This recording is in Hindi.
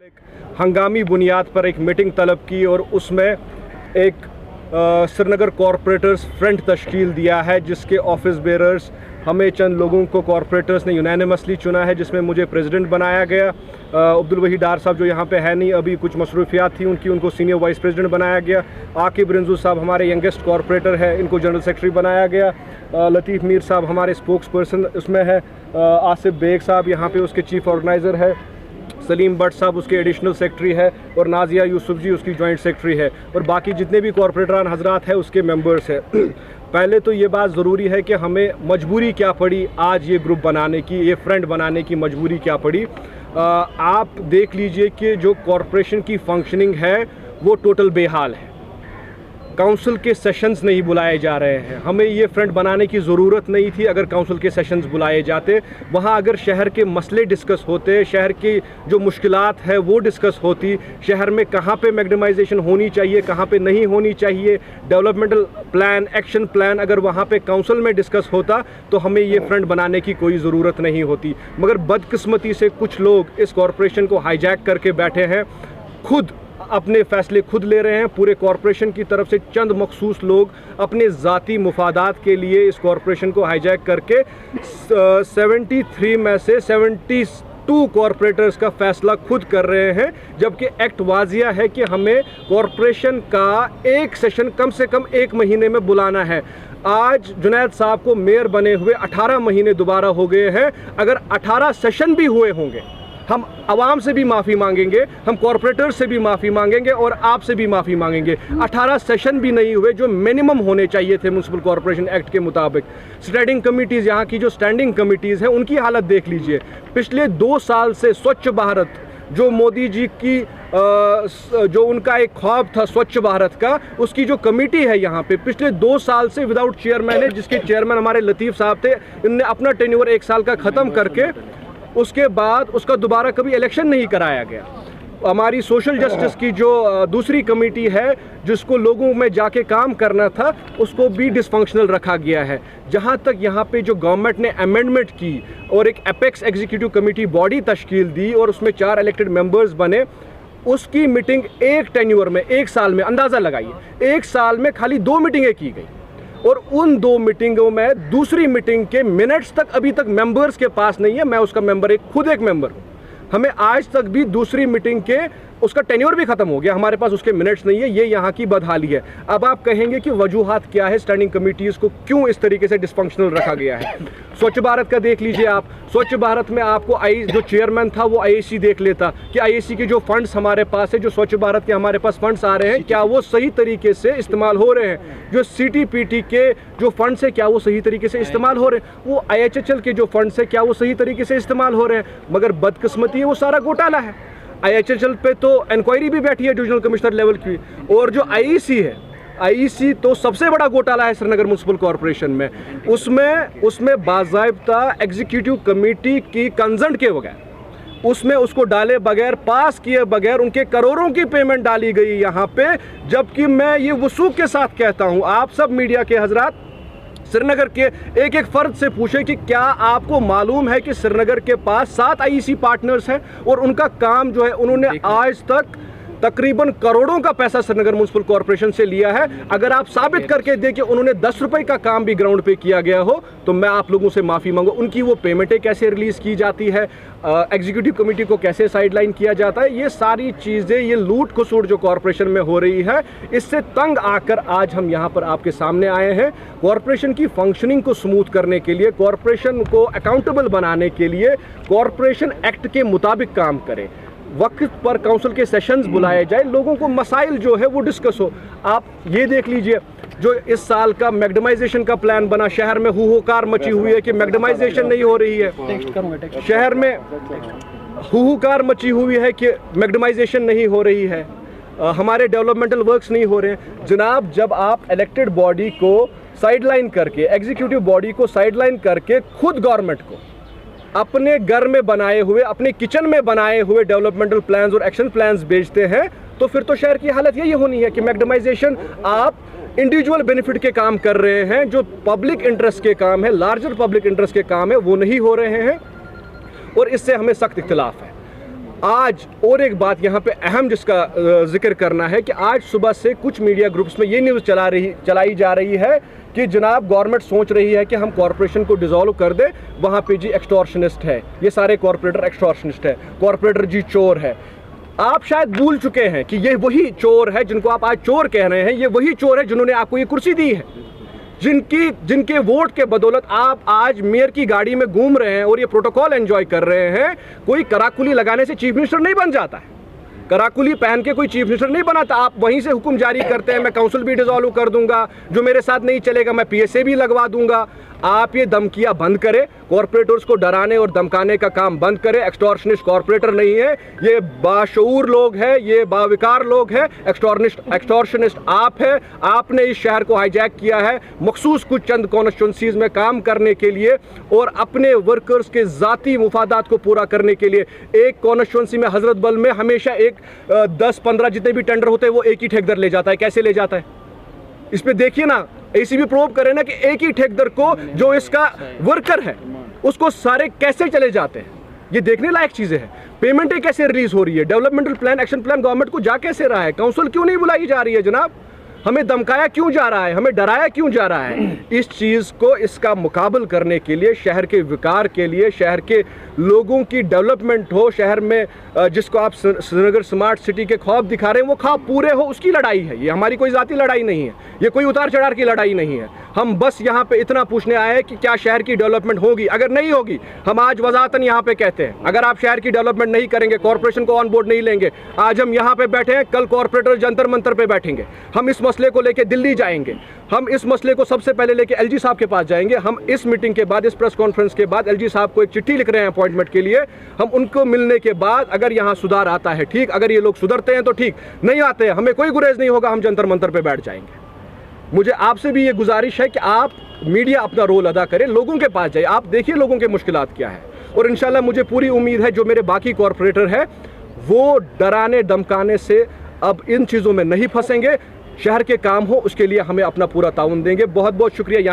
एक हंगामी बुनियाद पर एक मीटिंग तलब की और उसमें एक श्रीनगर कॉरपोरेटर्स फ्रंट तश्कील दिया है, जिसके ऑफिस बेरर्स हमें चंद लोगों को कॉरपोरेटर्स ने यूनानिमसली चुना है, जिसमें मुझे प्रेसिडेंट बनाया गया। अब्दुल वही डार साहब जो यहाँ पे है नहीं, अभी कुछ मसरूफियात थी उनकी, उनको सीनियर वाइस प्रेसिडेंट बनाया गया। आकिब रिंजू साहब हमारे यंगेस्ट कॉरपोरेटर है, इनको जनरल सेक्रेटरी बनाया गया। लतीफ़ मीर साहब हमारे स्पोक्स पर्सन उसमें है। आसिफ बेग साहब यहाँ पे उसके चीफ ऑर्गेनाइज़र है। सलीम भट्ट साहब उसके एडिशनल सेक्रेटरी है और नाजिया यूसुफ जी उसकी जॉइंट सेक्रेटरी है, और बाकी जितने भी कॉरपोरेटरान हजरात हैं उसके मेंबर्स हैं। पहले तो ये बात ज़रूरी है कि हमें मजबूरी क्या पड़ी आज ये ग्रुप बनाने की, ये फ्रंट बनाने की मजबूरी क्या पड़ी। आप देख लीजिए कि जो कॉरपोरेशन की फंक्शनिंग है वो टोटल बेहाल है। काउंसिल के सेशंस नहीं बुलाए जा रहे हैं। हमें ये फ्रंट बनाने की ज़रूरत नहीं थी अगर काउंसिल के सेशंस बुलाए जाते। वहाँ अगर शहर के मसले डिस्कस होते, शहर की जो मुश्किलात है वो डिस्कस होती, शहर में कहाँ पे मैग्नेमाइजेशन होनी चाहिए, कहाँ पे नहीं होनी चाहिए, डेवलपमेंटल प्लान, एक्शन प्लान अगर वहाँ पे काउंसिल में डिस्कस होता तो हमें ये फ्रंट बनाने की कोई ज़रूरत नहीं होती। मगर बदकिस्मती से कुछ लोग इस कॉरपोरेशन को हाईजैक करके बैठे हैं, खुद अपने फ़ैसले खुद ले रहे हैं। पूरे कॉरपोरेशन की तरफ से चंद मखसूस लोग अपने ज़ाती मुफादात के लिए इस कॉरपोरेशन को हाईजैक करके 73 में से 72 कॉरपोरेटर्स का फ़ैसला खुद कर रहे हैं, जबकि एक्ट वाजिया है कि हमें कॉरपोरेशन का एक सेशन कम से कम 1 महीने में बुलाना है। आज जुनैद साहब को मेयर बने हुए 18 महीने दोबारा हो गए हैं। अगर 18 सेशन भी हुए होंगे, हम आवाम से भी माफ़ी मांगेंगे, हम कॉरपोरेटर्स से भी माफ़ी मांगेंगे और आपसे भी माफ़ी मांगेंगे। 18 सेशन भी नहीं हुए जो मिनिमम होने चाहिए थे म्युनिसिपल कॉरपोरेशन एक्ट के मुताबिक। स्टैंडिंग कमिटीज़, यहाँ की जो स्टैंडिंग कमिटीज़ हैं उनकी हालत देख लीजिए। पिछले 2 साल से स्वच्छ भारत जो मोदी जी की जो उनका एक ख्वाब था स्वच्छ भारत का, उसकी जो कमेटी है यहाँ पे पिछले 2 साल से विदाउट चेयरमैन है, जिसके चेयरमैन हमारे लतीफ़ साहब थे। इनने अपना टेन्योर 1 साल का ख़त्म करके उसके बाद उसका दोबारा कभी इलेक्शन नहीं कराया गया। हमारी सोशल जस्टिस की जो दूसरी कमेटी है जिसको लोगों में जाके काम करना था, उसको भी डिसफंक्शनल रखा गया है। जहां तक यहाँ पे जो गवर्नमेंट ने अमेंडमेंट की और एक एपेक्स एग्जीक्यूटिव कमेटी बॉडी तश्कील दी और उसमें 4 इलेक्टेड मेंबर्स बने, उसकी मीटिंग एक टेन्योर में 1 साल में, अंदाज़ा लगाइए 1 साल में खाली 2 मीटिंगें की गई, और उन 2 मीटिंगों में दूसरी मीटिंग के मिनट्स तक अभी तक मेंबर्स के पास नहीं है। मैं उसका मेंबर, खुद एक मेंबर हूँ। हमें आज तक भी दूसरी मीटिंग के उसका टेन्योर भी ख़त्म हो गया, हमारे पास उसके मिनट्स नहीं है। ये यहाँ की बदहाली है। अब आप कहेंगे कि वजूहात क्या है, स्टैंडिंग कमिटीज़ को क्यों इस तरीके से डिसफंक्शनल रखा गया है। स्वच्छ भारत का देख लीजिए आप। स्वच्छ भारत में आपको जो चेयरमैन था वो IAC देख लेता कि IAC के जो फंड्स हमारे पास है, जो स्वच्छ भारत के हमारे पास फंड्स आ रहे हैं, क्या वो सही तरीके से इस्तेमाल हो रहे हैं। जो CTPT के जो फंड्स है क्या वो सही तरीके से इस्तेमाल हो रहे हैं। वो IHHL के जो फंड्स है क्या वो सही तरीके से इस्तेमाल हो रहे हैं। मगर बदकिस्मती है वो सारा घोटाला है। IHHL पे तो इंक्वायरी भी बैठी है डिविजनल कमिश्नर लेवल की, और जो IEC है, IEC तो सबसे बड़ा घोटाला है श्रीनगर म्युनिसिपल कॉरपोरेशन में। उसमें बाज़ाब्ता एग्जीक्यूटिव कमेटी की कंसर्ट के बगैर, उसमें उसको डाले बगैर, पास किए बगैर उनके करोड़ों की पेमेंट डाली गई यहाँ पे। जबकि मैं ये वसूख के साथ कहता हूँ, आप सब मीडिया के हजरात श्रीनगर के एक एक फर्द से पूछे कि क्या आपको मालूम है कि श्रीनगर के पास 7 IEC पार्टनर्स हैं और उनका काम जो है, उन्होंने आज तक तकरीबन करोड़ों का पैसा श्रीनगर म्युनिसिपल कॉरपोरेशन से लिया है। अगर आप साबित करके दें कि उन्होंने 10 रुपए का काम भी ग्राउंड पे किया गया हो तो मैं आप लोगों से माफ़ी मांगू। उनकी वो पेमेंटें कैसे रिलीज़ की जाती है, एग्जीक्यूटिव कमेटी को कैसे साइडलाइन किया जाता है, ये सारी चीज़ें, ये लूट खसूट जो कॉरपोरेशन में हो रही है, इससे तंग आकर आज हम यहाँ पर आपके सामने आए हैं। कॉरपोरेशन की फंक्शनिंग को स्मूथ करने के लिए, कॉरपोरेशन को अकाउंटेबल बनाने के लिए कॉरपोरेशन एक्ट के मुताबिक काम करें। वक्त पर काउंसिल के सेशंस बुलाए जाए, लोगों को मसाइल जो है वो डिस्कस हो। आप ये देख लीजिए जो इस साल का मैग्नेमाइजेशन का प्लान बना, शहर में हुहुकार मची हुई है कि मैग्नेमाइजेशन नहीं हो रही है। शहर में हुहुकार मची हुई है कि मैग्नेमाइजेशन नहीं हो रही है, हमारे डेवलपमेंटल वर्क्स नहीं हो रहे हैं। जनाब, जब आप इलेक्टेड बॉडी को साइडलाइन करके, एग्जीक्यूटिव बॉडी को साइडलाइन करके खुद गवर्नमेंट को अपने घर में बनाए हुए, अपने किचन में बनाए हुए डेवलपमेंटल प्लान्स और एक्शन प्लान्स बेचते हैं, तो फिर तो शहर की हालत यही होनी है कि मैग्नेमाइजेशन, आप इंडिविजुअल बेनिफिट के काम कर रहे हैं, जो पब्लिक इंटरेस्ट के काम है, लार्जर पब्लिक इंटरेस्ट के काम है, वो नहीं हो रहे हैं, और इससे हमें सख्त इख्तिलाफ है। आज और एक बात यहाँ पे अहम जिसका जिक्र करना है कि आज सुबह से कुछ मीडिया ग्रुप्स में ये न्यूज़ चलाई जा रही है कि जनाब गवर्नमेंट सोच रही है कि हम कॉरपोरेशन को डिसॉल्व कर दे, वहाँ पे जी एक्सटॉर्शनिस्ट है, ये सारे कॉरपोरेटर एक्सटॉर्शनिस्ट है, कॉरपोरेटर जी चोर है। आप शायद भूल चुके हैं कि ये वही चोर है जिनको आप आज चोर कह रहे हैं, ये वही चोर है जिन्होंने आपको ये कुर्सी दी है, जिनके वोट के बदौलत आप आज मेयर की गाड़ी में घूम रहे हैं और ये प्रोटोकॉल एंजॉय कर रहे हैं। कोई कराकुली लगाने से चीफ मिनिस्टर नहीं बन जाता है, कराकुली पहन के कोई चीफ मिनिस्टर नहीं बनाता। आप वहीं से हुक्म जारी करते हैं, मैं काउंसिल भी डिसॉल्व कर दूंगा, जो मेरे साथ नहीं चलेगा मैं पीएसए भी लगवा दूंगा। आप ये धमकियां बंद करें, कॉरपोरेटर्स को डराने और धमकाने का काम बंद करें। एक्सटॉर्शनिस्ट कॉरपोरेटर नहीं है, ये बाशऊर लोग हैं, ये बाविकार लोग हैं। एक्सटॉर्शनिस्ट आप है, आपने इस शहर को हाईजैक किया है मखसूस कुछ चंद कॉन्स्टिट्यूंसीज में काम करने के लिए और अपने वर्कर्स के ज़ाती मुफादात को पूरा करने के लिए। एक कॉन्स्टिट्यूंसी में हजरत बल में हमेशा एक 10-15 जितने भी टेंडर होते हैं वो एक ही ठेकेदार ले जाता है। कैसे ले जाता है? इस पे देखिए ना, एसीबी प्रूव करे ना कि एक ही ठेकेदार को जो इसका वर्कर है उसको सारे कैसे चले जाते हैं। ये देखने लायक चीजें हैं। पेमेंटें कैसे रिलीज हो रही है, developmental plan action plan government को जा कैसे रहा है, काउंसिल क्यों नहीं बुलाई जा रही है जनाब, हमें धमकाया क्यों जा रहा है, हमें डराया क्यों जा रहा है। इस चीज़ को, इसका मुकाबल करने के लिए, शहर के विकार के लिए, शहर के लोगों की डेवलपमेंट हो, शहर में जिसको आप श्रीनगर स्मार्ट सिटी के ख्वाब दिखा रहे हैं वो ख्वाब पूरे हो, उसकी लड़ाई है। ये हमारी कोई ज़ाती लड़ाई नहीं है, ये कोई उतार चढ़ाव की लड़ाई नहीं है। हम बस यहाँ पे इतना पूछने आए हैं कि क्या शहर की डेवलपमेंट होगी। अगर नहीं होगी, हम आज वजाहतन यहाँ पे कहते हैं, अगर आप शहर की डेवलपमेंट नहीं करेंगे, कॉर्पोरेशन को ऑन बोर्ड नहीं लेंगे, आज हम यहाँ पे बैठे हैं, कल कॉर्पोरेटर जंतर मंतर पे बैठेंगे। हम इस मसले को लेके दिल्ली जाएंगे, हम इस मसले को सबसे पहले लेके एलजी साहब के पास जाएंगे। हम इस मीटिंग के बाद, इस प्रेस कॉन्फ्रेंस के बाद एलजी साहब को एक चिट्ठी लिख रहे हैं अपॉइंटमेंट के लिए। हम उनको मिलने के बाद अगर यहाँ सुधार आता है ठीक, अगर ये लोग सुधरते हैं तो ठीक, नहीं आते हैं हमें कोई गुरेज नहीं होगा, हम जंतर मंतर पे बैठ जाएंगे। मुझे आपसे भी ये गुजारिश है कि आप मीडिया अपना रोल अदा करें, लोगों के पास जाइए, आप देखिए लोगों के मुश्किलात क्या है। और इंशाल्लाह मुझे पूरी उम्मीद है जो मेरे बाकी कॉरपोरेटर है वो डराने धमकाने से अब इन चीज़ों में नहीं फंसेंगे। शहर के काम हो उसके लिए हमें अपना पूरा ताउन देंगे। बहुत बहुत शुक्रिया। यहाँ